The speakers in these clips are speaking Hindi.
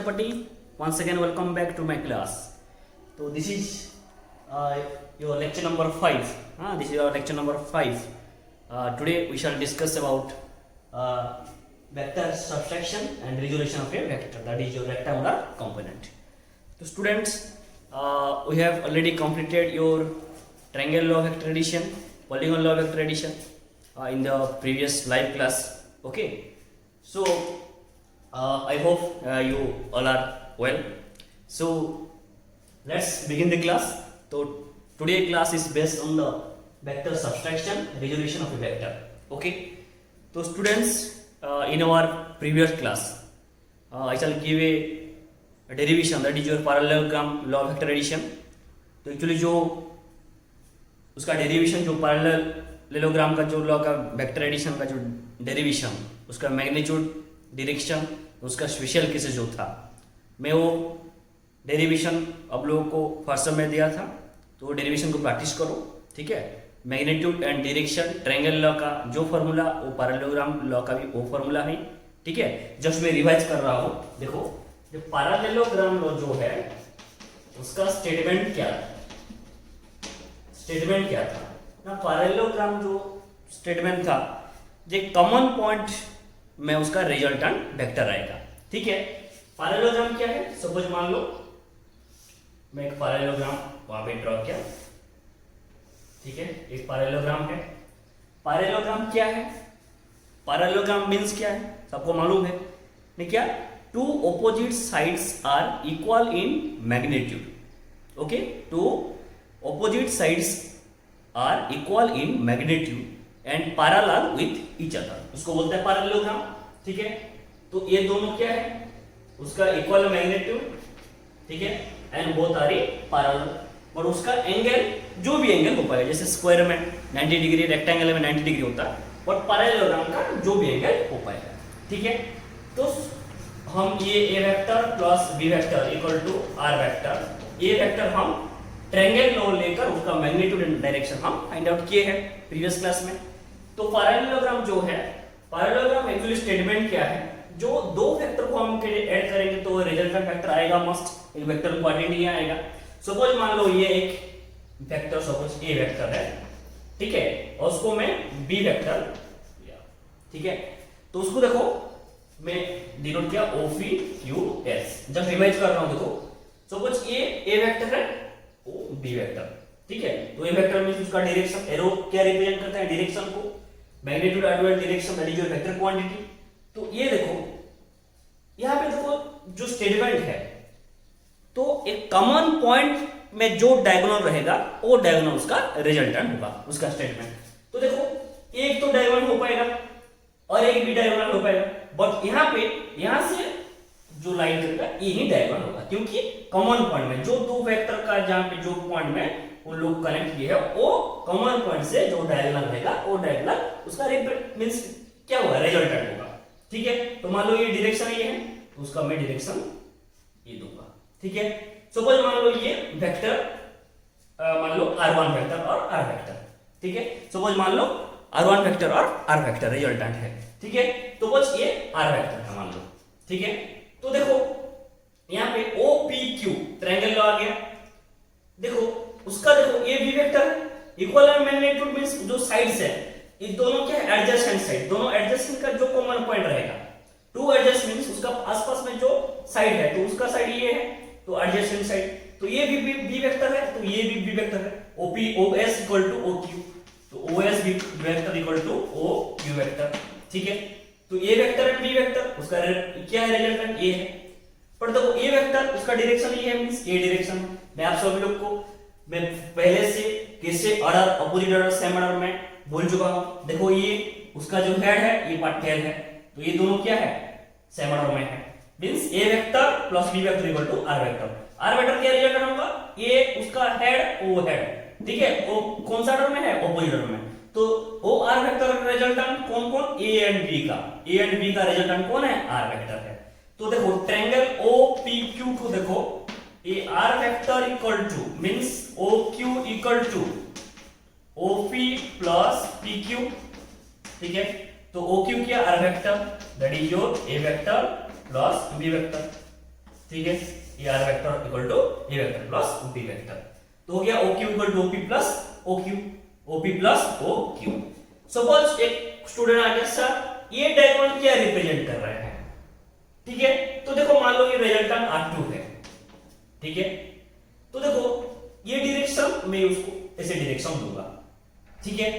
Chapati. Once again, welcome back to my class. So this is your lecture number 5. This is your lecture number 5. Today we shall discuss about vector subtraction and resolution of a vector. That is your rectangular component. So students, we have already completed your triangle law of vector addition, polygon law of vector addition in the previous live class. Okay. So I hope you all are well. So let's begin the class. So today class is based on the vector subtraction, resolution of a vector. Okay. So students, in our previous class, I shall give a derivation, that is your parallelogram law of vector addition. तो एक्चुअली जो उसका डेरिवेशन, जो पैरेललोग्राम का जो लॉ का वेक्टर एडिशन का जो डेरिवेशन, उसका मैग्नीट्यूड, डायरेक्शन, उसका स्पेशल केसेस जो था, मैं वो डेरिवेशन अब लोगों को फर्स्ट में दिया था. तो वो डेरिवेशन को प्रैक्टिस करो. ठीक है. Magnitude and direction triangle law का जो फॉर्मूला, वो पैरेललोग्राम लॉ का भी वो फॉर्मूला है. ठीक है. जस्ट मैं रिवाइज कर रहा हूँ. देखो, जो पैरेललोग्राम लॉ जो है उसका स्टेटमेंट क्या था. स्टेटमेंट क्या था ना, पैरेललोग्राम जो स्टेटमेंट था, ये कॉमन पॉइंट में उसका रिजल्टेंट वेक्टर आएगा. ठीक है. पैरेललोग्राम क्या है, सपोज मान लो मैं एक पैरेललोग्राम वहां पे ड्रॉ किया. ठीक है. एक पैरेललोग्राम है. पैरेललोग्राम क्या है, पैरेललोग्राम मींस क्या है, सबको मालूम है नहीं क्या, two opposite sides are equal in magnitude. Okay. Two opposite sides are equal in magnitude and parallel with each other. उसको बोलते हैं पैरेललोग्राम. ठीक है. तो ये दोनों क्या है, उसका इक्वल मैग्नीट्यूड. ठीक है. And both are parallel. और उसका एंगल, जो भी एंगल हो पाएगा, जैसे स्क्वायर में 90 डिग्री, रेक्टेंगल में 90 डिग्री होता है, और पैरेललोग्राम का जो भी एंगल हो पाएगा. ठीक है. तो हम ये A vector plus B vector equal to R vector, A vector हम ट्रायंगल लॉ लेकर उसका मैग्नीट्यूड एंड डायरेक्शन हम फाइंड आउट किए हैं प्रीवियस क्लास में. तो पैरेललोग्राम जो है, पैरेललोग्राम एक्चुअली स्टेटमेंट क्या है, जो दो वेक्टर को हम ऐड करेंगे तो रिजल्टेंट वेक्टर आएगा मस्ट. एक वेक्टर क्वांटिटी आएगा. सपोज मान लो ये एक वेक्टर, सपोज ए वेक्टर है. ठीक है. और उसको मैं बी वेक्टर. ठीक है. तो उसको देखो मैं डिनोट किया ओ पी क्यू एस. जब रिवाइज कर रहा हूं, देखो सपोज ए वेक्टर है, ओ बी वेक्टर. ठीक है. तो ए वेक्टर मींस उसका डायरेक्शन, एरो क्या रिप्रेजेंट करता है, डायरेक्शन को. Magnitude outward direction, that is your vector quantity. तो ये देखो, यहां पे देखो जो स्टेटमेंट है, तो एक कॉमन पॉइंट में जो डायगोनल रहेगा वो डायगोनल उसका रिजल्टेंट होगा, उसका स्टेटमेंट. तो देखो, एक तो डायगोनल हो पाएगा और एक भी डायगोनल हो पाएगा, बट यहां से जो लाइन करेगा ये ही डायगोनल होगा, क्योंकि कॉमन पॉइंट में जो दो वेक्टर का जहां पे जो पॉइंट में वो लोग कनेक्ट किए हैं, वो कॉमन पॉइंट से जो डायगोनल रहेगा वो डायगोनल उसका मींस क्या होगा, रिजल्टेंट होगा. ठीक है. तो मान लो ये डायरेक्शन ये है, तो उसका मैं डायरेक्शन ये दूंगा. ठीक है. सपोज मान लो ये वेक्टर, मान लो r1 वेक्टर और r वेक्टर. ठीक है. सपोज मान लो r1 वेक्टर और r वेक्टर रिजल्टेंट है. ठीक है. तो बस ये r वेक्टर है मान लो. ठीक है. तो देखो यहां पे OPQ ट्रायंगल लॉ आ गया. देखो उसका, देखो ये B vector equal magnitude means जो साइड्स है, ये दोनों क्या है, एडजेसेंट साइड. दोनों एडजेसेंट का जो कॉमन पॉइंट रहेगा, टू एडजेसेंट मींस उसका आसपास में जो साइड है, तो उसका साइड ये है, तो एडजेसेंट साइड. तो ये भी बी वेक्टर है, तो ये भी बी वेक्टर है. OS equal to OQ. तो OS B vector equal to OQ vector. ठीक है. तो A vector and B vector, उसका क्या है, रिजल्टेंट ए है. पर देखो ए वेक्टर उसका डायरेक्शन ये है, मींस ए डायरेक्शन. मैं आप सभी लोग को मैं पहले से कैसे order, opposite order, same order में बोल चुका हूं. देखो ये उसका जो हेड है, ये पार्ट टेल है, तो ये दोनों क्या है, सेम ऑर्डर में है. Means A vector plus B vector equal to R vector. R vector क्या रिजल्टेंट होगा, ए उसका हेड, ओ हेड. ठीक है. वो कौन सा ऑर्डर में है, अपोजिट ऑर्डर में. तो ओ आर वेक्टर रिजल्टेंट कौन कौन, ए एंड बी का. ए एंड बी का रिजल्टेंट कौन है, आर वेक्टर है. तो देखो ट्रायंगल OPQ को देखो, ए R vector equal to means OQ equal to OP plus PQ. ठीक है. तो OQ क्या, R vector, that is your A vector plus B vector. ठीक है, ये R vector equal to A vector plus B vector. तो हो गया O Q equal to OP plus O Q, OP plus O Q. Suppose एक स्टूडेंट आ गया सर ये डायगोनल क्या रिप्रेजेंट कर रहे हैं, ठीक है, तो देखो मान लो ये रिजल्टेंट R2 है, ठीक है, तो देखो ये डायरेक्शन मैं उसको ऐसे डायरेक्शन दूंगा, ठीक है,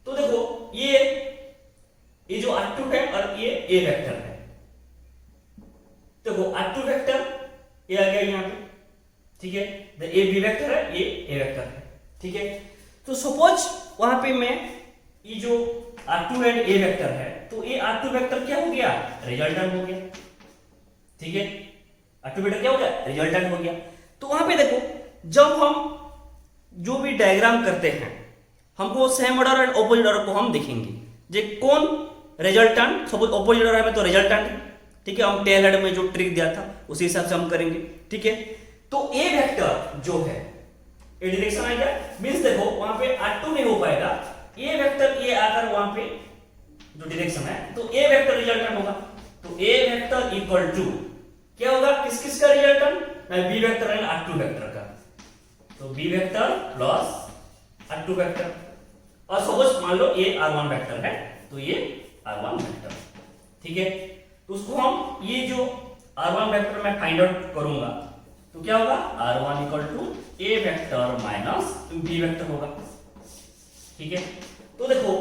तो देखो ये जो R2 है और ये A वेक्टर है, देखो R2 वेक्टर ये आ गया यहाँ पे, ठीक है, ये B वेक्टर है, ये A वेक्टर है, ठीक है। तो सपोज वहां पे मैं ये जो R2 एंड A वेक्टर है, तो ये R2 वेक्टर क्या हो गया, रिजल्टेंट हो गया, ठीक है, R2 वेक्टर क्या हो गया, रिजल्टेंट हो गया। तो वहां पे देखो जब हम जो भी डायग्राम करते हैं हमको same order and opposite order को हम देखेंगे, जे कौन रिजल्टेंट, सपोज ऑपोजिट ऑर्डर में तो रिजल्टेंट है, ठीक है, हम टेल हेड में जो ट्रिक दिया था उसी हिसाब से हम करेंगे, ठीक है। तो ए वेक्टर जो है ए डायरेक्शन आ गया, मींस देखो वहां पे R2 नहीं हो पाएगा, ए वेक्टर ये आकर वहां पे जो डायरेक्शन है तो ए वेक्टर रिजल्टेंट होगा, तो ए वेक्टर इक्वल टू क्या होगा, किस किस का resultant, B vector and R2 vector का, तो B vector plus R2 vector, और सपोज मान लो ये R1 वेक्टर है तो ये R1 वेक्टर, ठीक है। तो उसको हम ये जो R1 वेक्टर मैं फाइंड आउट करूंगा तो क्या होगा, R1 equal to A vector minus B vector होगा, ठीक है। तो देखो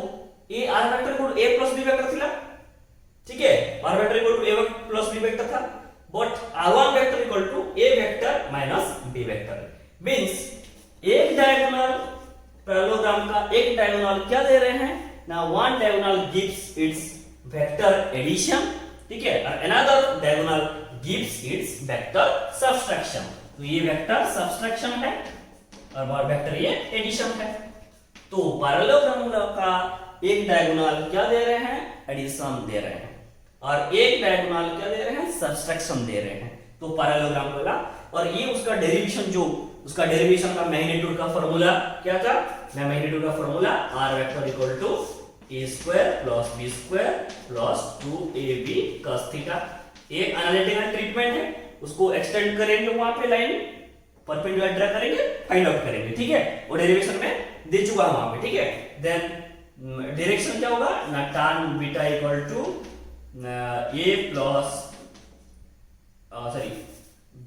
ये R vector equal to A plus B vector था, ठीक है, R vector equal to A plus B vector था, but R1 vector equal to A vector minus B vector, means एक डायगोनल पैरेललोग्राम का एक डायगोनल क्या दे रहे हैं ना, one diagonal gives its vector addition, ठीक है, और another diagonal gives its vector subtraction. तो ये वेक्टर सब्ट्रैक्शन है और वेक्टर ये एडिशन है। तो पैरेललोग्राम का एक डायगोनल क्या दे रहे हैं, एडिशन दे रहे हैं, और एक डायगोनल क्या दे रहे हैं, सब्ट्रैक्शन दे रहे हैं। तो पैरेललोग्राम वाला, और ये उसका डेरिवेशन जो उसका डेरिवेशन का मैग्नीट्यूड का फार्मूला क्या था, मैग्नीट्यूड का formula r vector equal to a square plus b square plus 2ab cos theta. ये एनालिटिकल ट्रीटमेंट है, उसको एक्सटेंड करेंगे, वहां पे लाइन परपेंडिकुलर ड्रा करेंगे, फाइंड आउट करेंगे, ठीक है, वो डेरिवेशन में दे चुका है वहां पे, ठीक है। देन डायरेक्शन क्या होगा ना, tan beta equal to a plus sorry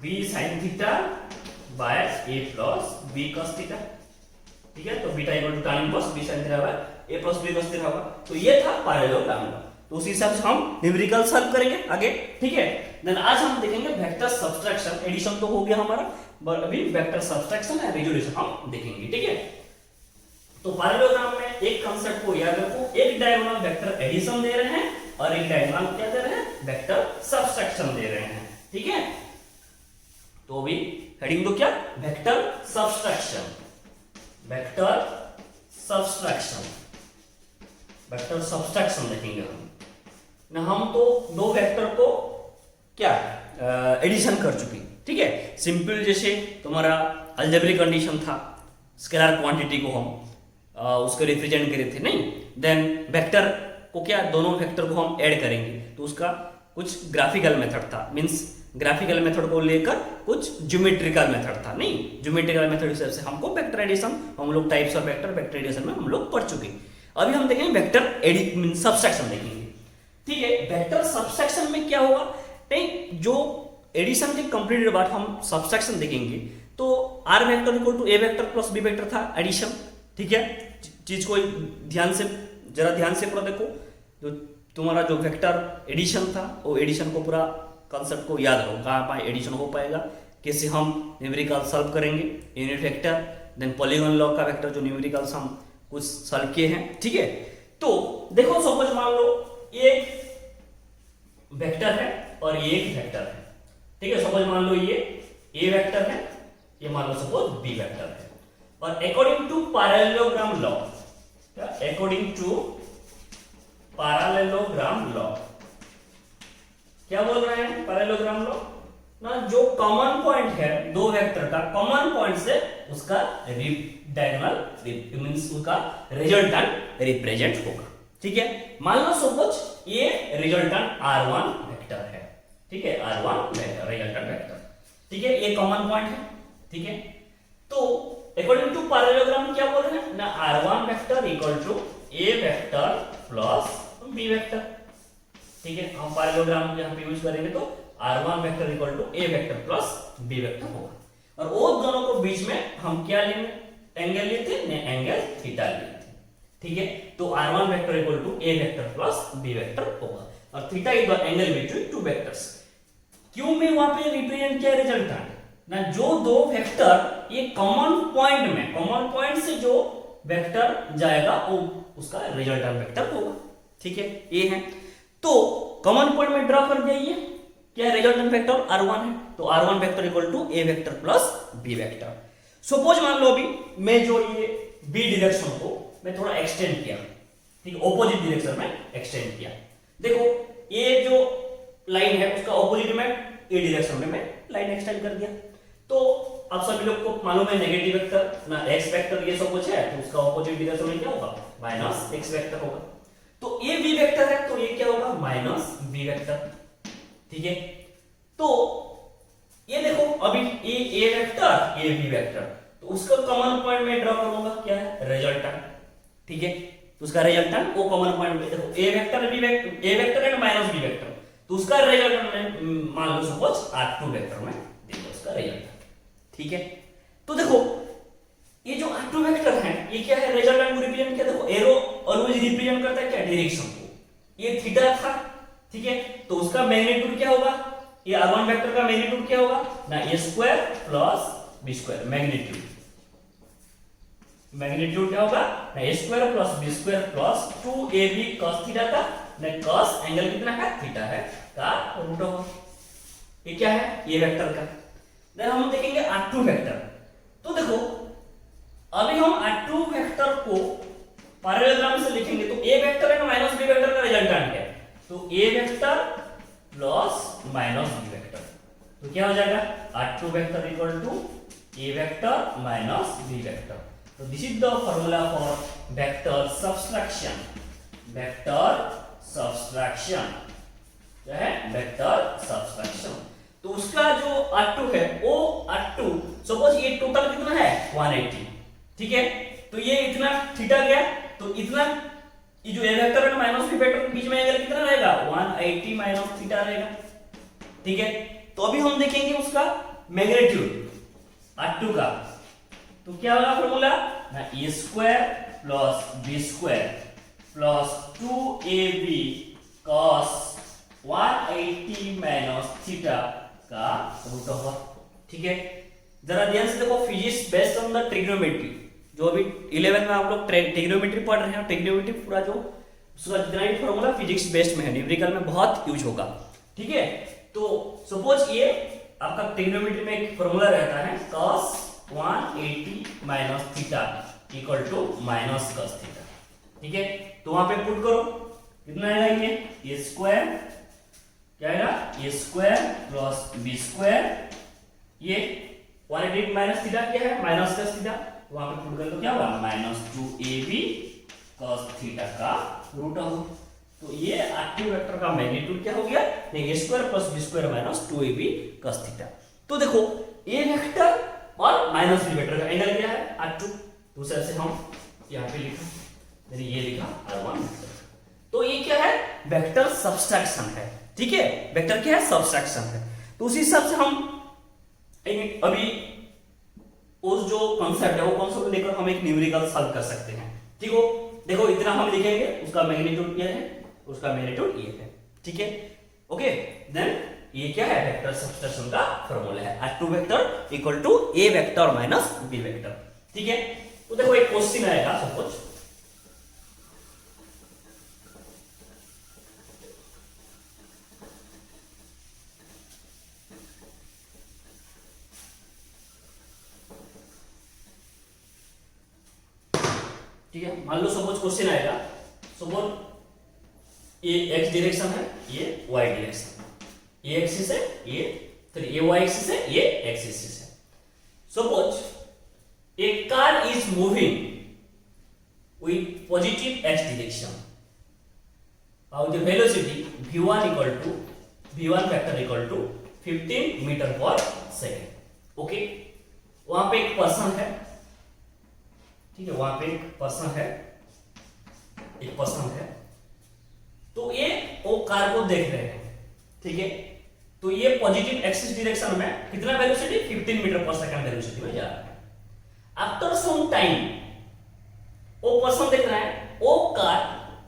b sin theta by a plus b cos theta, ठीक है। तो beta equal to tan inverse b sin theta by a plus b cos theta होगा। तो ये था पैरेललोग्राम का, तो उसी हिसाब से हम न्यूमेरिकल सॉल्व करेंगे आगे, ठीक है। देन आज हम देखेंगे वेक्टर सब्ट्रैक्शन, एडिशन तो हो गया हमारा, बट अभी वेक्टर सब्ट्रैक्शन एंड रेजोल्यूशन हम देखेंगे, ठीक है। तो पैरेललोग्राम में एक कांसेप्ट को याद रखो, एक डायगोनल वेक्टर एडिशन दे रहे हैं और एक डायगोनल क्या दे रहे हैं, वेक्टर सब्ट्रैक्शन दे रहे हैं, ठीक है। तो अभी हेडिंग दो क्या, vector subtraction, vector subtraction, vector subtraction देखेंगे हम ना। हम तो दो वेक्टर को क्या एडिशन कर चुके, ठीक है। सिंपल जैसे तुम्हारा अलजेब्रिक कंडीशन था, स्केलर क्वांटिटी को हम उसको रिप्रेजेंट करे थे, नहीं, देन वेक्टर को क्या, दोनों वेक्टर को हम ऐड करेंगे तो उसका कुछ ग्राफिकल मेथड था, मींस ग्राफिकल मेथड को लेकर कुछ ज्योमेट्रिकल मेथड था, नहीं, ज्योमेट्रिकल मेथड हिसाब से हमको वेक्टर एडिशन, हम लोग types of vector, vector addition में हम लोग पढ़ चुके। अभी हम देखेंगे वेक्टर सब्ट्रैक्शन देखेंगे, ठीक है। वेक्टर सब्ट्रैक्शन में क्या होगा, नहीं, जो एडिशन के कंप्लीटेड बाद हम सब्ट्रैक्शन देखेंगे तो r vector equal to a vector plus b vector था एडिशन, ठीक है। चीज को ध्यान से, जरा ध्यान से पूरा देखो, जो तुम्हारा जो वेक्टर एडिशन था वो एडिशन को पूरा कॉन्सेप्ट को याद रखो, कहाँ पर एडिशन हो पाएगा, कैसे हम न्यूमेरिकल सॉल्व करेंगे, unit vector, then polygon law का वेक्टर जो न्यूमेरिकल्स हम कुछ सॉल्व किए हैं, ठीक है। तो देखो सपोज मान लो एक वेक्टर है और ये एक वेक्टर है, ठीक है। सपोज मान लो ये a वेक्टर है, ये मान लो सपोज b वेक्टर है, और according to parallelogram law, according to parallelogram law क्या बोल रहे हैं, पैरेललोग्राम लॉ ना, जो कॉमन पॉइंट है दो वेक्टर का, कॉमन पॉइंट से उसका डायगोनल मींस उसका रिजल्टेंट रिप्रेजेंट होगा, ठीक है। मान लो सपोज ये रिजल्टेंट R1 वेक्टर है, ठीक है, R1 वेक्टर रिजल्टेंट वेक्टर, ठीक है, ये कॉमन पॉइंट है, ठीक है। तो अकॉर्डिंग टू पैरेललोग्राम क्या बोल रहे हैं ना, R1 vector equal to A vector plus B vector, ठीक है। हम पैरेललोग्राम यहाँ पे यूज करेंगे तो R1 vector equal to A vector plus B vector होगा, और वो दोनों को बीच में हम क्या लेंगे, एंगल लेते हैं, एंगल थीटा लेते हैं, ठीक है। तो R1 vector equal to A vector plus B vector होगा, और theta is the angle between two vectors. क्यों मैं वहां पे रिप्रेजेंट किया रिजल्टेंट ना, जो दो वेक्टर ये कॉमन पॉइंट में, कॉमन पॉइंट से जो वेक्टर जाएगा वो उसका रिजल्टेंट वेक्टर होगा, ठीक है, ये है। तो कॉमन पॉइंट में ड्रॉ कर दिया, क्या रिजल्टेंट वेक्टर R1 है, तो R1 vector equal to A vector plus B vector. Suppose मान लो अभी मैं जो ये B डायरेक्शन को मैं थोड़ा एक्सटेंड किया, ठीक है, ऑपोजिट डायरेक्शन में एक्सटेंड किया। देखो ये जो लाइन है उसका ऑपोजिट में A डायरेक्शन में मैं लाइन एक्सटेंड कर दिया, तो आप सभी लोग को मालूम है नेगेटिव वेक्टर ना x वेक्टर ये सब कुछ है, तो उसका ऑपोजिट डायरेक्शन में क्या होगा, माइनस x वेक्टर होगा। तो ये B वेक्टर है तो ये क्या होगा, माइनस B वेक्टर, ठीक है। तो ये देखो अभी ये A वेक्टर ये B वेक्टर, तो उसका कॉमन पॉइंट में ड्रॉ करूंगा, क्या है, रिजल्टेंट, ठीक है। तो उसका रिजल्टेंट वो कॉमन पॉइंट में देखो A vector B vector, A vector and minus B vector, तो उसका रिजल्टेंट में मान लो सपोज R2 वेक्टर में देखो उसका रिजल्टेंट, ठीक है। तो देखो ये जो R2 वेक्टर है ये क्या है, रिजल्टेंट को रिप्रेजेंट किया, देखो एरो ऑलवेज रिप्रेजेंट करता है क्या, डायरेक्शन को, ये थीटा था, ठीक है। तो उसका मैग्नीट्यूड क्या होगा, ये R1 वेक्टर का मैग्नीट्यूड क्या होगा ना, a square plus b square, magnitude magnitude क्या होगा ना, a square plus b square plus 2ab cos theta का ना, cos एंगल कितना है, थीटा है, का रूट होगा। ये क्या है, ये वेक्टर का। देन हम देखेंगे R2 वेक्टर, तो देखो अभी हम R2 वेक्टर को पैरेललोग्राम से लिखेंगे तो A vector and minus B vector का रिजल्टेंट है, तो A vector plus minus B vector, तो क्या हो जाएगा, R2 vector equal to A vector minus B vector. तो this is the formula for vector subtraction, vector subtraction क्या है, वेक्टर सब्सट्रैक्शन। तो उसका जो R2 है वो R2 सपोज ये टोटल कितना है 180, ठीक है। तो ये इतना थीटा गया, तो इतना ये जो A वेक्टर और माइनस B वेक्टर के बीच में एंगल कितना रहेगा, 180 माइनस थीटा रहेगा, ठीक है। तो अभी हम देखेंगे उसका मैग्नीट्यूड R2 का, तो क्या होगा फॉर्मूला ना, a square plus b square plus 2ab cos 180 minus theta का रूट होगा, ठीक है। जरा ध्यान से देखो, physics based on the trigonometry, जो अभी 11 में आप लोग ट्रिग्नोमेट्री पढ़ रहे हैं, ट्रिग्नोमेट्री पूरा जो उसका जितना भी फॉर्मूला फिजिक्स बेस्ड में है, न्यूमेरिकल में बहुत यूज होगा, ठीक है। तो सपोज ये आपका ट्रिग्नोमेट्री में एक फॉर्मूला रहता है cos 180 minus theta equal to minus cos theta, ठीक है। तो वहां पे पुट करो, कितना आएगा ये a स्क्वायर, क्या आएगा, a square plus b square, ये 180 माइनस थीटा क्या है, माइनस cos थीटा, वहां पे पुट कर दो, क्या होगा, माइनस 2ab cos थीटा का रूट होगा। तो ये R2 वेक्टर का मैग्नीट्यूड क्या हो गया, a square plus b square minus 2ab cos theta. तो देखो a वेक्टर और माइनस b वेक्टर का एंगल क्या है, R2, दूसरे से हम यहाँ पे लिखा, यानी ये लिखा R1 वेक्टर। तो ये क्या है, वेक्टर सब्सट्रैक्शन है, ठीक है, वेक्टर क्या है, सब्सट्रैक्शन है। तो उसी हिसाब से हम अभी उस जो कॉन्सेप्ट है वो कॉन्सेप्ट लेकर हम एक न्यूमेरिकल सॉल्व कर सकते हैं, ठीक हो। देखो इतना हम लिखेंगे, उसका मैग्नीट्यूड क्या है, उसका मैग्नीट्यूड ये है, ठीक है, ओके। देन ये क्या है, वेक्टर सब्सट्रैक्शन का फॉर्मूला है, R2 vector equal to A vector minus B vector, ठीक है। तो देखो एक क्वेश्चन आएगा, सपोज ठीक है, मान लो सपोज क्वेश्चन आएगा, सपोज ये x डायरेक्शन है, ये y डायरेक्शन, ये एक्सिस है, ये y एक्सिस है, ये x एक्सिस है। Suppose a car is moving with positive x direction, how the velocity v1 equal to v1 vector equal to 15 metre per second. Okay, वहां पे एक पर्सन है, ठीक है, वहां पे एक पर्सन है, तो ये वो कार को देख रहे हैं, ठीक है, तो ये पॉजिटिव एक्सिस डायरेक्शन में कितना velocity 15 metre per second velocity में जा रहा है। आफ्टर सम टाइम वो पर्सन देख रहा है, वो कार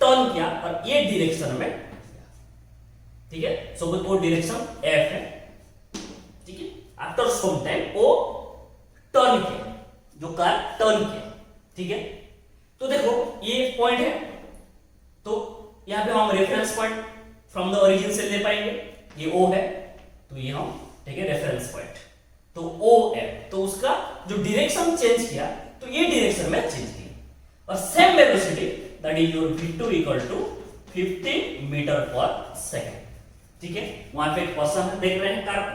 टर्न किया और ये डायरेक्शन में, ठीक है, सपोज वो डायरेक्शन एफ है, ठीक है, आफ्टर सम टाइम वो टर्न किया, जो कार टर्न किया, ठीक है, तो देखो ये पॉइंट है, तो यहां पे हम reference point from the origin से ले पाएंगे, ये ओ है, तो ये हम, ठीक है, रेफरेंस पॉइंट, तो ओ है, तो उसका जो डायरेक्शन चेंज किया, तो ये डायरेक्शन में चेंज किया, और same velocity that is your v2 equal to 15 metre per second, ठीक है, वहां पे एक पर्सन देख रहे हैं कार को,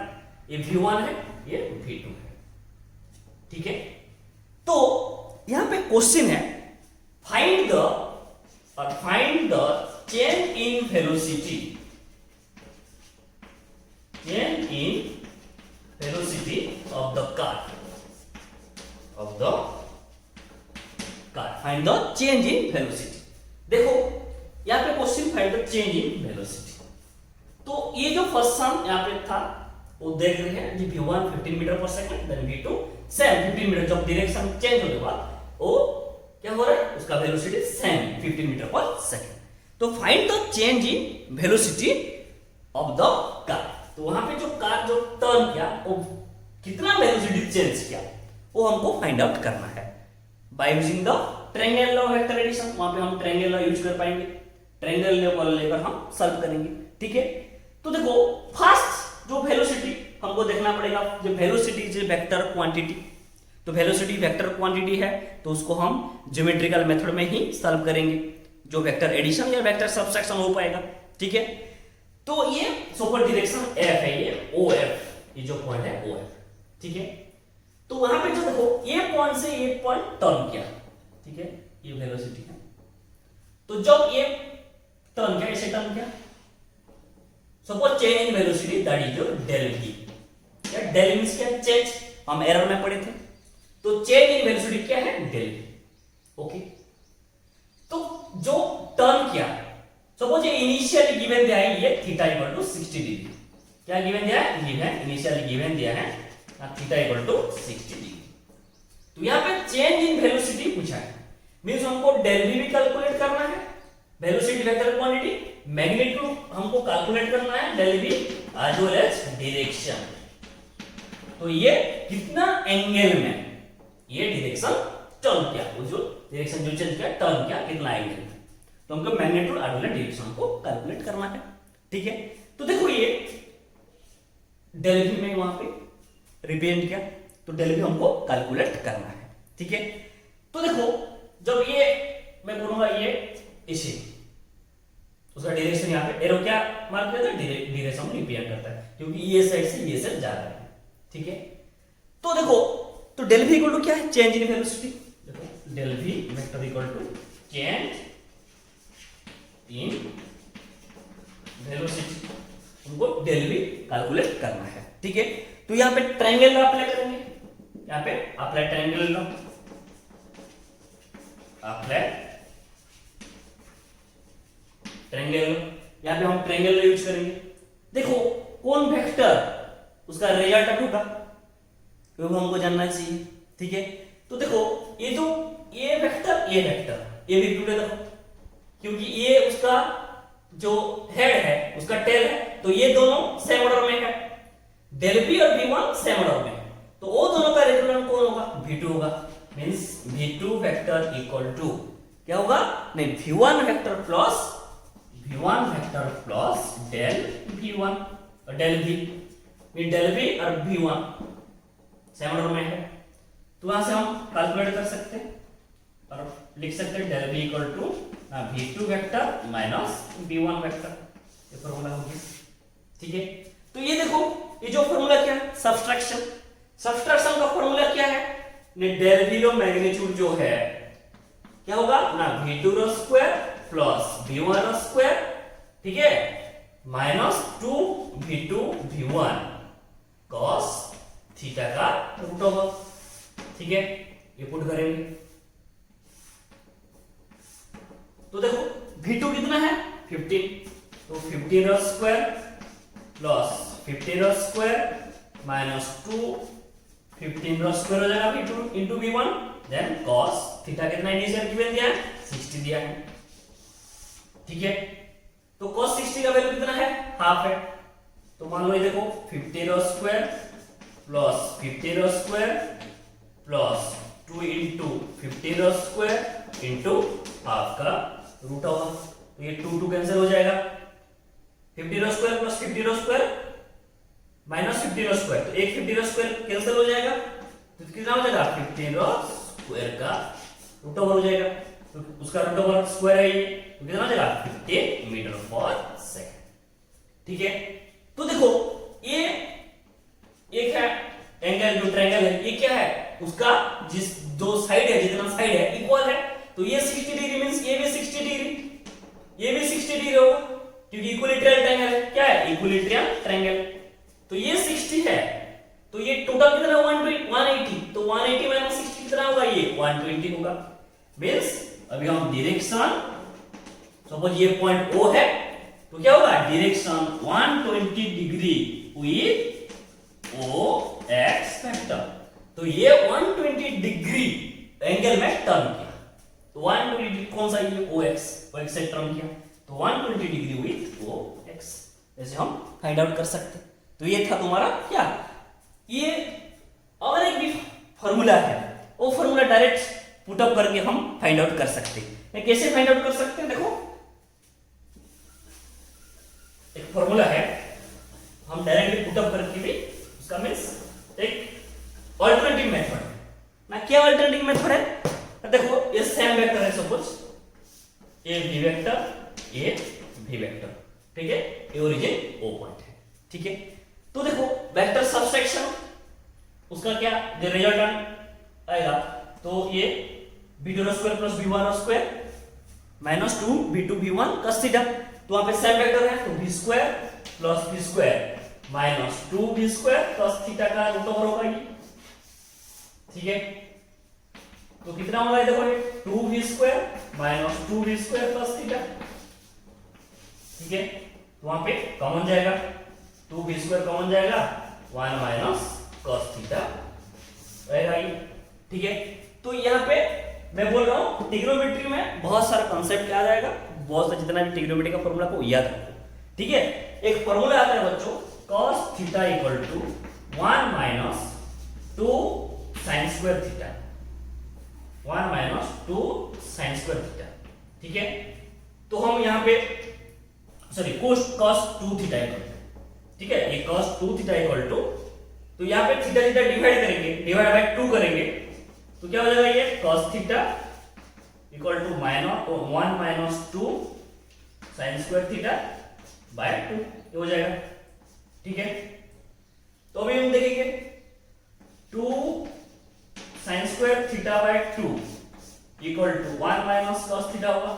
ये v1 है, ये v2 है, ठीक है, तो यहां पे क्वेश्चन है find the change in velocity, of the car, find the change in velocity। देखो यहाँ पे question find the change in velocity, तो ये जो फर्स्ट सम यहाँ पे था वो देख रहे हैं जी v1 15 metre per second, then v2 same 15 metre, जब डायरेक्शन चेंज होने के बाद वो क्या हो रहा है, उसका velocity same 15 metre per second, तो find the change in velocity of the car, तो वहां पे जो कार जो टर्न किया वो कितना वेलोसिटी चेंज किया वो हमको फाइंड आउट करना है by using the triangle law vector addition. वहां पे हम ट्रायंगल लॉ यूज कर पाएंगे, ट्रायंगल लॉ लेकर हम सॉल्व करेंगे, ठीक है, तो देखो फर्स्ट जो वेलोसिटी हमको देखना पड़ेगा, जो वेलोसिटी इज वेक्टर क्वांटिटी, तो वेलोसिटी वेक्टर क्वांटिटी है, तो उसको हम ज्योमेट्रिकल मेथड में ही सॉल्व करेंगे, जो वेक्टर एडिशन या वेक्टर सब्सट्रैक्शन हो पाएगा, ठीक है, तो ये सुपर डायरेक्शन एफ है, ये ओ एफ, ये जो पॉइंट है ओ एफ, ठीक है, तो वहां पे जो देखो ये पॉइंट से ये पॉइंट टर्न किया, ठीक है, ये वेलोसिटी है, तो जब ये टर्न किया, इसे टर्न किया, suppose change in velocity that is your del V, या डेल मींस क्या, चेंज, हम एरर में पढ़े थे, तो चेंज इन वेलोसिटी क्या है, डेल वी, ओके, तो जो टर्न किया, सपोज ये इनिशियली गिवन दिया है, ये थीटा इक्वल टू 60 डिग्री, क्या गिवन दिया है, गिवन इनिशियली गिवन दिया है थीटा इक्वल टू 60 डिग्री, तो यहां पे चेंज इन वेलोसिटी पूछा है, मींस हमको डेल वी भी कैलकुलेट करना है, वेलोसिटी वेक्टर क्वांटिटी, मैग्नीट्यूड हमको कैलकुलेट करना है, del V as well as direction, तो ये कितना एंगल में ये डायरेक्शन टर्न किया, वो जो डायरेक्शन जो चेंज किया, टर्न किया, कितना एंगल में, तो हमको magnitude as well as direction को कैलकुलेट करना है, ठीक है, तो देखो ये डेल वी में वहां पे रिप्रेजेंट किया, तो डेल वी हमको कैलकुलेट करना है, ठीक है, तो देखो जब ये मैं बोलूंगा ये इसे, उसका डायरेक्शन यहाँ पे एरो क्या मार्क करता है, डायरेक्शन रिप्रेजेंट करता है, क्योंकि ये साइड से ये साइड जा रहा है, ठीक है, तो देखो तो डेल वी इक्वल टू क्या है, चेंज इन वेलोसिटी, देखो del V vector equal to change in velocity, हमको डेल वी कैलकुलेट करना है, ठीक है, तो यहाँ पे ट्रायंगल लॉ अप्लाई करेंगे, यहाँ पे apply triangle law, apply triangle, यहाँ पे हम ट्रायंगल लॉ यूज करेंगे, देखो कौन वेक्टर उसका रिजल्टेंट होगा वो हमको जानना चाहिए, ठीक है, तो देखो ये जो ये वेक्टर ये भी टूटे देखो, क्योंकि ये उसका जो हेड है उसका टेल है, तो ये दोनों सेम ऑर्डर में है, डेल वी और v1 सेम ऑर्डर में, तो वो दोनों का रिजल्टेंट कौन होगा, v2 होगा, means v2 vector equal to क्या होगा, नहीं v1 vector plus del v1 और डेल v, डेल v और v1 सेम ऑर्डर में है, तो वहां से हम कैलकुलेट कर सकते हैं और लिख सकते हैं del v equal to v2 vector minus v1 vector, ये फॉर्मूला हो गया, ठीक है, तो ये देखो ये जो फॉर्मूला क्या है, सब्सट्रैक्शन का फॉर्मूला क्या है, ने डेल v लो मैग्नीट्यूड जो है क्या होगा ना, v2 रो स्क्वायर प्लस v1 रो स्क्वायर, ठीक है, माइनस 2v2v1 cos थीटा का रूट ओवर। ठीक है, ये पुट करेंगे तो देखो v2 कितना है 15, तो 15 square plus 15 square minus 2 15 square हो जाएगा v2 into v1, then cos theta कितना इनिशियल गिवन दिया है 60 दिया है। ठीक है, तो cos 60 का वैल्यू कितना है हाफ है, तो मान लो ये देखो 15 square plus 15 square plus 2 into 15 square into half का रूट ओवर, तो ये 2 कैंसिल हो जाएगा, 15 square plus 15 square minus 15 square, तो एक 15 स्क्वायर कैंसिल हो जाएगा, तो कितना हो जाएगा 15 स्क्वायर का रूट ओवर हो जाएगा, तो उसका रूट ओवर स्क्वायर है ये, तो कितना हो जाएगा 15 मीटर पर सेकंड। ठीक है, तो देखो ये एक है एंगल जो ट्रायंगल है, ये क्या है उसका जिस दो साइड है जितना साइड है इक्वल है, तो ये 60 डिग्री मींस ये भी 60 डिग्री, ये भी 60 डिग्री होगा क्योंकि इक्विलैटरल ट्रायंगल है। क्या है इक्विलैटरल ट्रायंगल, तो ये 60 है, तो ये टोटल कितना 180, तो 180 माइनस 60 कितना होगा ये 120 होगा। मींस अभी हम डायरेक्शन सपोज ये पॉइंट O है, तो क्या होगा direction 120 degree with OX vector, तो ये 120 डिग्री एंगल में टर्न किया, तो 120 डिग्री कौन सा ये OX से टर्न किया, तो 120 डिग्री विद OX, ऐसे हम फाइंड आउट कर सकते। तो ये था तुम्हारा क्या, ये और एक भी फार्मूला है, वो फार्मूला डायरेक्ट पुट अप करके हम फाइंड आउट कर सकते हैं। कैसे फाइंड आउट कर सकते हैं, देखो एक फार्मूला है, हम डायरेक्टली पुट अप करके भी उसका मींस एक अल्टरनेटिव मेथड ना, क्या अल्टरनेटिव मेथड है, देखो ये सेम वेक्टर है, suppose A B vector A B vector, ठीक है, ये ओरिजिन O पॉइंट है। ठीक है, तो देखो वेक्टर सबट्रैक्शन उसका क्या जो रिजल्टेंट आएगा, तो ये b2 square plus b1 square minus 2 b2 b1 cos theta, तो वहां पे सेम वेक्टर है, तो b square plus b square minus 2b square cos theta का रूट ओवर होगा ये। ठीक है, तो कितना होगा देखो ये 2b square minus 2b square cos theta. ठीक है, तो वहां पे कॉमन जाएगा, 2b स्क्वायर कॉमन जाएगा, 1 माइनस cos थीटा रहेगा ये। ठीक है, तो यहाँ पे मैं बोल रहा हूँ ट्रिग्नोमेट्री में बहुत सारा कॉन्सेप्ट याद आएगा, बहुत सारा जितना भी ट्रिग्नोमेट्री का फॉर्मूला को याद रखो। ठीक है, एक फॉर्मूला आता है बच्चों cos theta equal to 1 minus 2 sin square theta, 1 minus 2 sin square theta. ठीक है, तो हम यहाँ पे सॉरी cos 2 थीटा इक्वल, ठीक है, ये cos 2 थीटा इक्वल टू, तो यहाँ पे थीटा थीटा डिवाइड करेंगे, डिवाइड बाय 2 करेंगे, तो क्या हो जाएगा ये cos theta equal to minus 1 minus 2 sin square theta by 2 ये हो जाएगा। ठीक है, तो अभी हम देखेंगे 2 sin square theta by 2 equal to 1 minus cos theta होगा,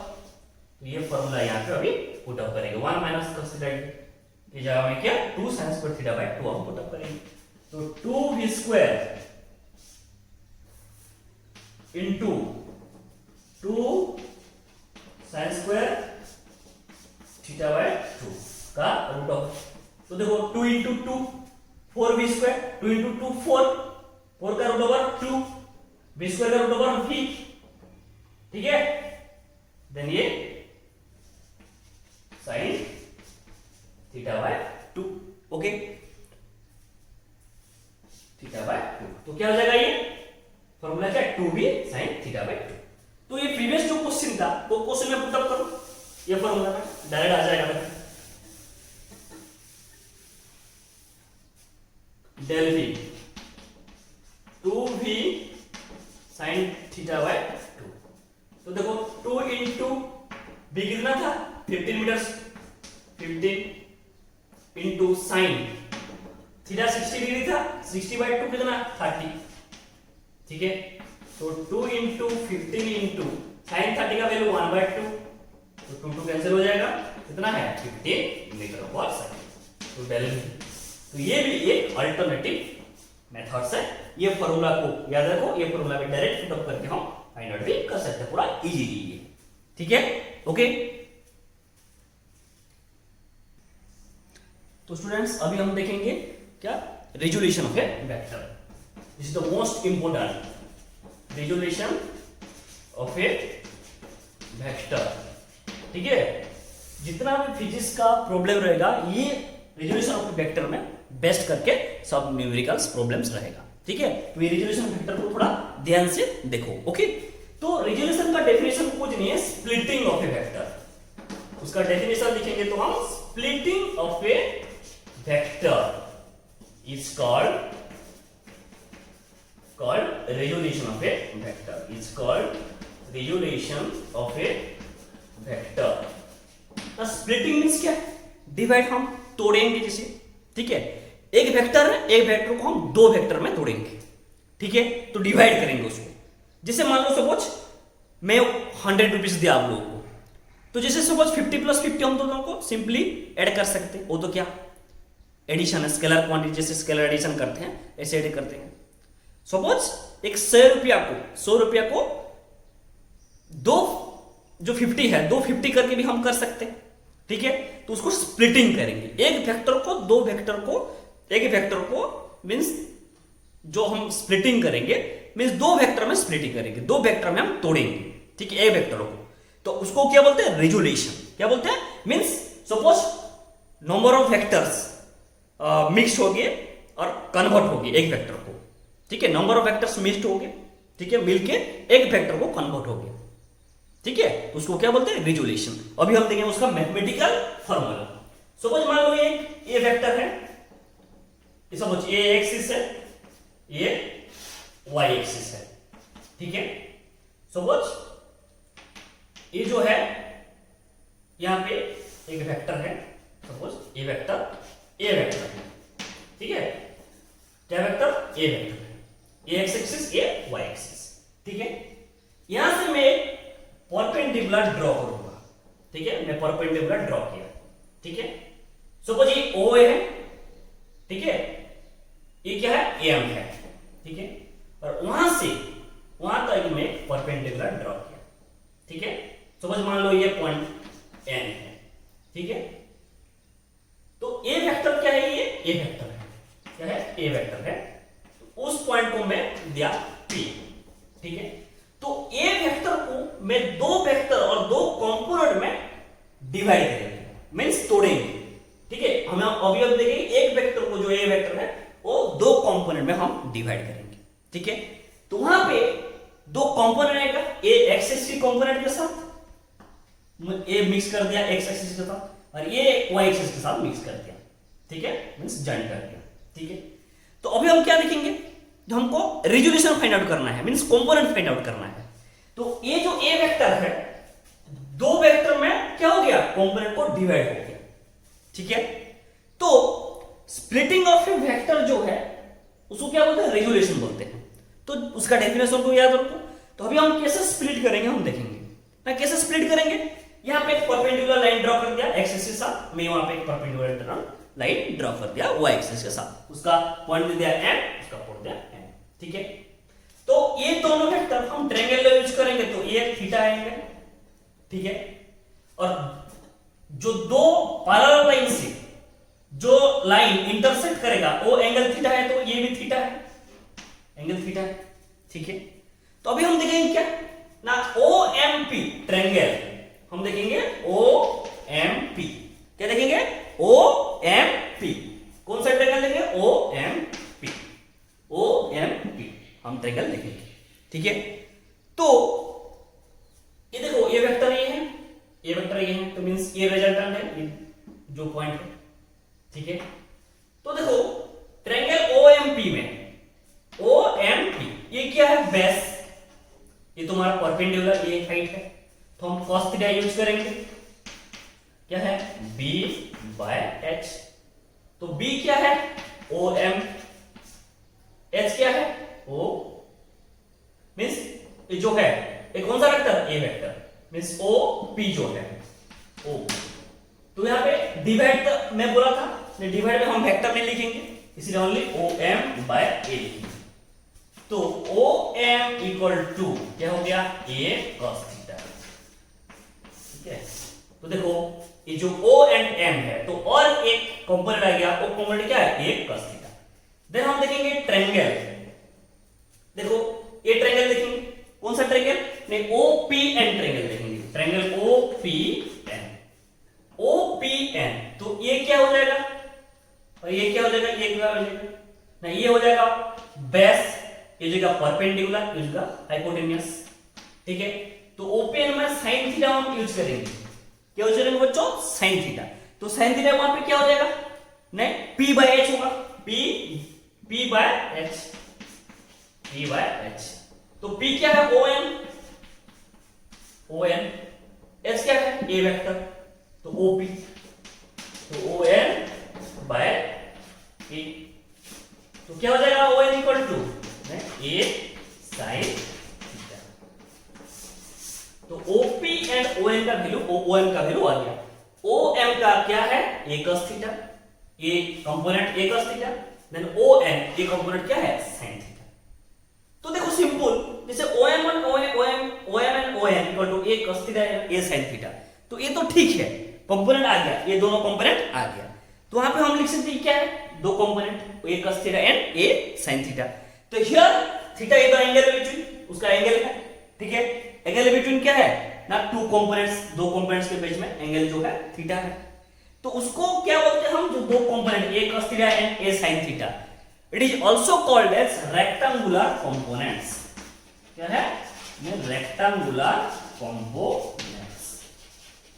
तो ये फॉर्मूला यहाँ पे अभी पुट अप करेंगे, 1 माइनस cos थीटा की जगह में क्या 2 sin स्क्वायर थीटा बाय 2 हम पुट अप करेंगे, तो 2b square into 2 sin square theta by 2 का रूट ऑफ, तो देखो 2 इंटू 2 4b स्क्वायर, 2 इंटू 2 4 का रूट ओवर 2, b स्क्वायर का रूट ओवर v। ठीक है, देन ये sin theta by 2, okay, theta by 2, तो क्या हो जाएगा ये फॉर्मूला क्या 2b sin थीटा बाय 2। तो ये प्रीवियस जो क्वेश्चन था वो क्वेश्चन में पुट अप करो, ये फॉर्मूला में डायरेक्ट आ जाएगा, del v 2v sin theta by 2, तो देखो 2 इंटू b कितना था 15 मीटर, 15 इंटू साइन थीटा 60 डिग्री था, 60 बाय 2 कितना 30। ठीक है, तो 2 इंटू 15 इंटू साइन 30 का वैल्यू 1 बाय 2, तो 2 कैंसिल हो जाएगा, कितना है 15 मीटर पर सेकंड। तो बैलेंस, तो ये भी एक अल्टरनेटिव मेथड्स है। ये फॉर्मूला को याद रखो, ये फॉर्मूला भी डायरेक्ट पुट अप करके हम फाइंड आउट भी कर सकते हैं पूरा इजीली ये, ठीक है। ओके, तो स्टूडेंट्स अभी हम देखेंगे क्या, resolution of A vector. This is the most important, resolution of A vector, ठीक है। जितना भी फिजिक्स का प्रॉब्लम रहेगा ये रेजोल्यूशन ऑफ ए वेक्टर में बेस्ट करके सब न्यूमेरिकल्स प्रॉब्लम्स रहेगा, ठीक है। तो ये रेजोल्यूशन वेक्टर को थोड़ा ध्यान से देखो। ओके, तो रेजोल्यूशन का डेफिनेशन कुछ नहीं है, स्प्लिटिंग ऑफ ए वेक्टर। उसका डेफिनेशन लिखेंगे तो हम splitting of A vector is called resolution of a vector, is called resolution of a vector। Splitting means क्या, डिवाइड, हम तोड़ेंगे जैसे, ठीक है। एक वेक्टर है, एक वेक्टर को हम दो वेक्टर में तोड़ेंगे, ठीक है। तो डिवाइड करेंगे उसको, जैसे मान लो सपोज मैं 100 रुपीज दिया आप लोगों को, तो जैसे सपोज 50 + 50 हम दोनों को सिंपली ऐड कर सकते हैं। वो तो क्या एडिशन है, स्केलर क्वांटिटी, जैसे स्केलर एडिशन करते हैं ऐसे ऐड करते हैं। सपोज एक 100 रुपया को दो, जो 50 है, 250 करके भी हम कर सकते हैं, ठीक है। तो उसको स्प्लिटिंग करेंगे, एक वेक्टर को दो वेक्टर को, एक वेक्टर को मींस जो हम स्प्लिटिंग करेंगे मींस दो वेक्टर में स्प्लिटिंग करेंगे, दो वेक्टर में हम तोड़ेंगे, ठीक है, एक वेक्टर को। तो उसको क्या बोलते हैं, रेजोल्यूशन। क्या बोलते हैं, means suppose number of vectors mix हो गए और कन्वर्ट हो गए एक वेक्टर को, ठीक है। नंबर ऑफ वेक्टर्स मिक्स हो गए, ठीक है, मिलके एक वेक्टर को कन्वर्ट हो गया, ठीक है। तो उसको क्या बोलते हैं, रेजोल्यूशन। अभी हम देखेंगे उसका मैथमेटिकल फॉर्मूला। सपोज मान लो ये वेक्टर है, सपोज ये एक्सिस है, ये वाई एक्सिस है, ठीक है। सपोज ये जो है यहां पे एक वेक्टर है, सपोज ये वेक्टर ए वेक्टर है, ठीक है। क्या वेक्टर, ए वेक्टर है, ये एक्स एक्सिस, ये वाई एक्सिस, ठीक है। यहां से मैं परपेंडिकुलर ड्रॉ करूंगा, ठीक है। मैं परपेंडिकुलर ड्रॉ किया, ठीक है। सपोज ये ओ है, ठीक है, ये क्या है, एम है, ठीक है। और वहां से वहां तक मैं परपेंडिकुलर ड्रॉ किया, ठीक है। सपोज मान लो ये पॉइंट एन है, ठीक है। तो ए वेक्टर क्या है, ये ए वेक्टर है, क्या है, ए वेक्टर है। तो उस पॉइंट को मैं दिया पी, ठीक है। तो ए वेक्टर को मैं दो वेक्टर और दो कंपोनेंट में डिवाइड करेंगे, मींस तोड़ेंगे, ठीक है। हम अभी अब देखेंगे एक वेक्टर को, जो ए वेक्टर है, वो दो कंपोनेंट में हम डिवाइड करेंगे, ठीक है। तो वहां पे दो कंपोनेंट आएगा, ए एक्स एक्सिस के कंपोनेंट के साथ ए मिक्स कर दिया, एक्स एक्सिस के साथ, और ये वाई एक्सिस के साथ मिक्स कर दिया, ठीक है, मींस जॉइन कर दिया, ठीक है। तो अभी हम क्या देखेंगे, जो हमको रेजोल्यूशन फाइंड आउट करना है, मींस कंपोनेंट फाइंड आउट करना है। तो ये जो ए वेक्टर है, दो वेक्टर में क्या हो गया, कंपोनेंट को डिवाइड हो गया, ठीक है। तो स्प्लिटिंग ऑफ ए वेक्टर जो है उसको क्या बोलते हैं, रेजोल्यूशन बोलते हैं। तो उसका डेफिनेशन को याद रखो। तो अभी हम कैसे स्प्लिट करेंगे हम देखेंगे ना, कैसे स्प्लिट करेंगे। यहां पे एक परपेंडिकुलर लाइन ड्रॉ कर दिया एक्स एक्सिस के साथ, मैं वहां पे एक परपेंडिकुलर लाइन ड्रॉ कर दिया वाई एक्सिस के साथ, उसका पॉइंट दे दिया एम, उसका पॉइंट दिया एम, ठीक है। तो ये दोनों वेक्टर हम ट्रायंगल यूज करेंगे, तो ये थीटा आएंगे, ठीक है। और जो दो पैरेलल लाइन से जो लाइन इंटरसेक्ट करेगा वो एंगल थीटा है, तो ये भी थीटा है, एंगल थीटा है, ठीक है। तो अभी हम देखेंगे क्या ना, ओ एम पी ट्रायंगल, हम देखेंगे ओ एम पी, क्या देखेंगे, ओ एम पी, कौन सा ट्रायंगल देखेंगे, O M P, O M P हम ट्रायंगल देखेंगे, ठीक है। तो ये देखो, ये वेक्टर ये है, ये वेक्टर ये है, तो मींस ये रिजल्टेंट है, ये जो पॉइंट है, ठीक है। तो देखो ट्रायंगल ओ एम पी में, ओ एम पी ये क्या है, बेस, ये तुम्हारा परपेंडिकुलर, ये हाइट है, तो हम cos थीटा यूज करेंगे, क्या है, b बाय h। तो b क्या है, ओ एम, h क्या है, o, मींस ये जो है ये कौन सा vector, a vector, means o p जो है o, तो यहाँ पे डिवाइड मैं बोला था, डिवाइड में हम वेक्टर नहीं लिखेंगे, इसलिए ओनली OM बाय A लिखेंगे। तो OM इक्वल टू क्या हो गया, A cos थीटा। ठीक है, तो देखो ये जो O एंड M है, तो और एक कंपोनेंट आ गया, वो कंपोनेंट क्या है, A cos थीटा। देन हम देखेंगे ट्रायंगल। देखो ये ट्रायंगल देखेंगे, कौन सा ट्रायंगल, नहीं OPN ट्रायंगल देखेंगे, ट्रायंगल OPN। तो ये क्या हो जाएगा, और ये क्या हो जाएगा, ये क्या हो जाएगा, नहीं ये हो जाएगा बेस, ये जगह परपेंडिकुलर, ये जगह हाइपोटेन्यूस। ठीक है, तो OPN में sin थीटा हम यूज करेंगे, क्या यूज करेंगे बच्चों, sin थीटा। तो sin थीटा वहां पे क्या हो जाएगा, नहीं P बाय H होगा, P बाय H। तो P क्या है, ON, H क्या है, A वेक्टर, तो OP, तो ON बाय A। तो क्या हो जाएगा, ON equal to A sin theta. तो OP एंड ON का वैल्यू, OM का वैल्यू आ गया। OM का क्या है, A cos थीटा, ये component A cos theta, then ON ये कंपोनेंट क्या है, sin थीटा। तो देखो सिंपल, जैसे OM and ON equal to A cos theta and A sin theta, तो ये तो ठीक है, कंपोनेंट आ गया, ये दोनों कंपोनेंट आ गया। तो वहां पे हम लिख सकते हैं क्या है, दो component, A cos theta and A sin theta. तो here theta is the angle between, उसका एंगल है। ठीक है, एंगल बिटवीन क्या है ना, टू कंपोनेंट्स, दो कंपोनेंट्स के बीच में एंगल जो है थीटा है। तो उसको क्या बोलते हैं हम, जो दो component A cos theta and A sin theta, it is also called as rectangular components. क्या है, ये रेक्टेंगुलर कंपोनेंट्स,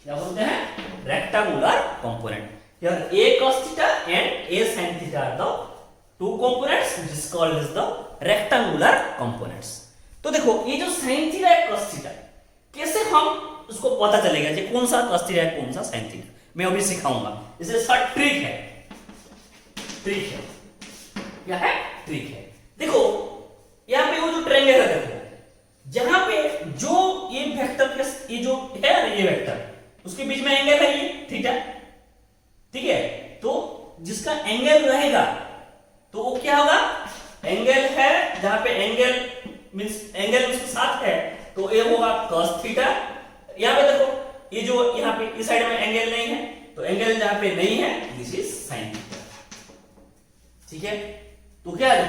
क्या बोलते हैं, rectangular component. Here A cos theta and A sin theta are the two components which is called as the rectangular components. तो देखो ये जो sin theta है cos theta, कैसे हम उसको पता चलेगा कि कौन सा cos theta है कौन सा sin theta, मैं अभी सिखाऊंगा। इसे इसका ट्रिक है, क्या है, ट्रिक है। देखो यहाँ पे वो जो ट्रायंगल है, देखो जहां पे जो ये वेक्टर के, ये जो है ये वेक्टर, उसके बीच में एंगल है ये थीटा। ठीक है, तो जिसका एंगल रहेगा तो वो क्या होगा, एंगल है जहां पे एंगल मींस एंगल उसके साथ है, तो ये होगा cos थीटा। यहां पे देखो ये जो यहां पे इस साइड में एंगल नहीं है, तो एंगल जहां पे नहीं है दिस इज sin थीटा। ठीक है, तो क्या है,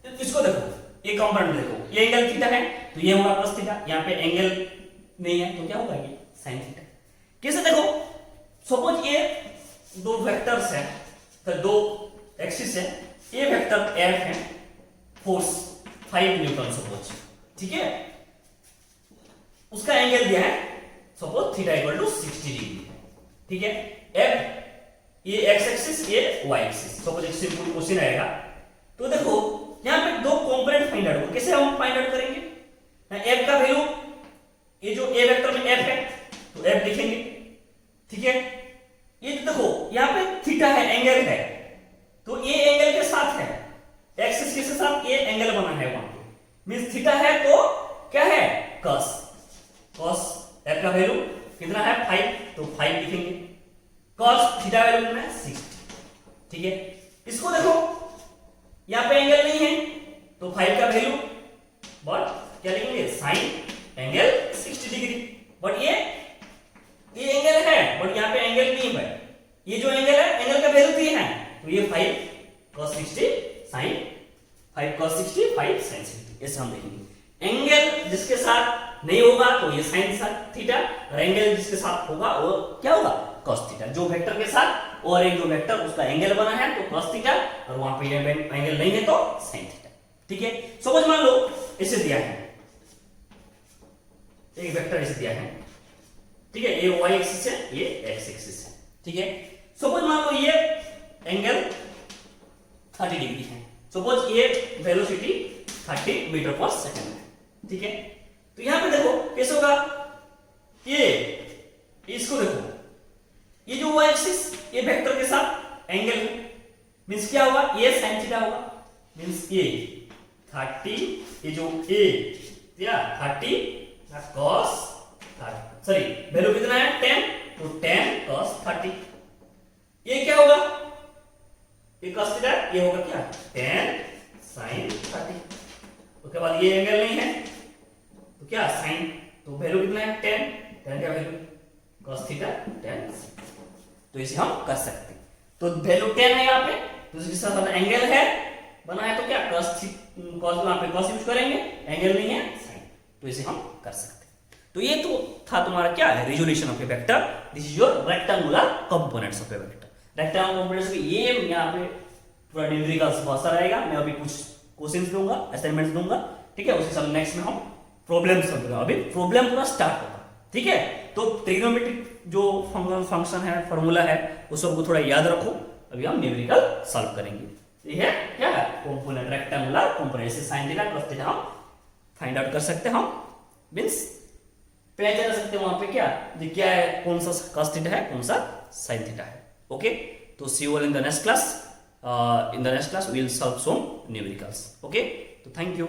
देखो इसको देखो, ये कंपोनेंट देखो, ये एंगल थीटा है तो ये होगा cos थीटा, यहां पे एंगल नहीं है तो क्या होगा, ये sin थीटा। कैसे, देखो सपोज ये दो वेक्टर्स हैं, तो दो एक्सिस है, ये वेक्टर F है, फोर्स 5 न्यूटन सपोज। ठीक है, उसका एंगल दिया है suppose theta equal to 60 degree. ठीक है, F ये x एक्सिस, ये y एक्सिस, सपोज एक सिंपल क्वेश्चन आएगा। तो देखो यहां पे दो कंपोनेंट फाइंड आउट, कैसे हम फाइंड आउट करेंगे, F का वैल्यू, ये जो A वेक्टर में F है तो F लिखेंगे। ठीक है, ये तो देखो यहाँ पे थीटा है, एंगल है, तो ये एंगल के साथ है, एक्सिस के साथ ये एंगल बना है वहां पे, मींस थीटा है तो क्या है, cos F का वैल्यू कितना है 5, तो 5 लिखेंगे, cos थीटा वैल्यू कितना है 60। ठीक है, इसको देखो यहाँ पे एंगल नहीं है तो 5 का वैल्यू, बट क्या लिखेंगे, sin एंगल 60 डिग्री। बट ये एंगल है बट यहाँ पे एंगल नहीं है, ये जो एंगल है एंगल का वैल्यू 3 है, तो ये 5 cos 60 sin 5 cos 60 5 sin 60, ऐसे हम लिखेंगे। एंगल जिसके साथ नहीं होगा तो ये sin थीटा, और एंगल जिसके साथ होगा वो क्या होगा, cos थीटा। जो वेक्टर के साथ और एक जो वेक्टर उसका एंगल बना है तो cos थीटा, और वहां पे एंगल नहीं है तो sin थीटा। ठीक है, सपोज मान लो इसे दिया है, एक वेक्टर इसे दिया है। ठीक है, ये y एक्सिस है, ये x एक्सिस है। ठीक है, सपोज मान लो ये एंगल 30 डिग्री है, सपोज ये वेलोसिटी 30 मीटर पर सेकंड है। ठीक है, तो यहां पे देखो कैसे होगा, ये इसको देखो, ये जो y एक्सिस ये वेक्टर के साथ एंगल है, मींस क्या होगा, ये sin थीटा होगा, मींस ये 30, ये जो a या 30 cos, सॉरी वैल्यू कितना है 10 तो tan cos 30। ये क्या होगा, ये cos थीटा, ये होगा क्या tan sin 30। उसके बाद ये एंगल नहीं है तो क्या sin, तो वैल्यू कितना है tan, tan क्या वैल्यू cos थीटा tan, तो इसे हम कर सकते हैं। तो वैल्यू tan है यहाँ पे, तो इसके साथ हम एंगल है बना है तो क्या cos वहां पे cos यूज करेंगे, एंगल नहीं है sin, तो इसे हम कर सकते हैं। तो ये तो था तुम्हारा क्या है resolution of A vector. This is your rectangular components of A vector. Rectangular components में ये यहाँ पे पूरा न्यूमेरिकल्स बहुत सारा रहेगा, मैं अभी कुछ क्वेश्चंस दूंगा, असाइनमेंट्स दूंगा, ठीक है। उसके साथ नेक्स्ट में हम प्रॉब्लम्स करेंगे, अभी प्रॉब्लम पूरा स्टार्ट होगा, ठीक है। तो ट्रिग्नोमेट्रिक जो फंक्शन है, फार्मूला है, उस सबको थोड़ा याद रखो, अभी हम न्यूमेरिकल सॉल्व करेंगे। ये है क्या है कंपोनेंट, रेक्टेंगुलर कंपोनेंट, से sin थीटा cos थीटा हम फाइंड आउट कर सकते हैं, हम मींस पहचान सकते हैं वहां पे क्या है, कौन सा cos थीटा है, कौन सा sin थीटा है। ओके, तो see you all in the next class. In the next class we will solve some numericals. Okay, so thank you.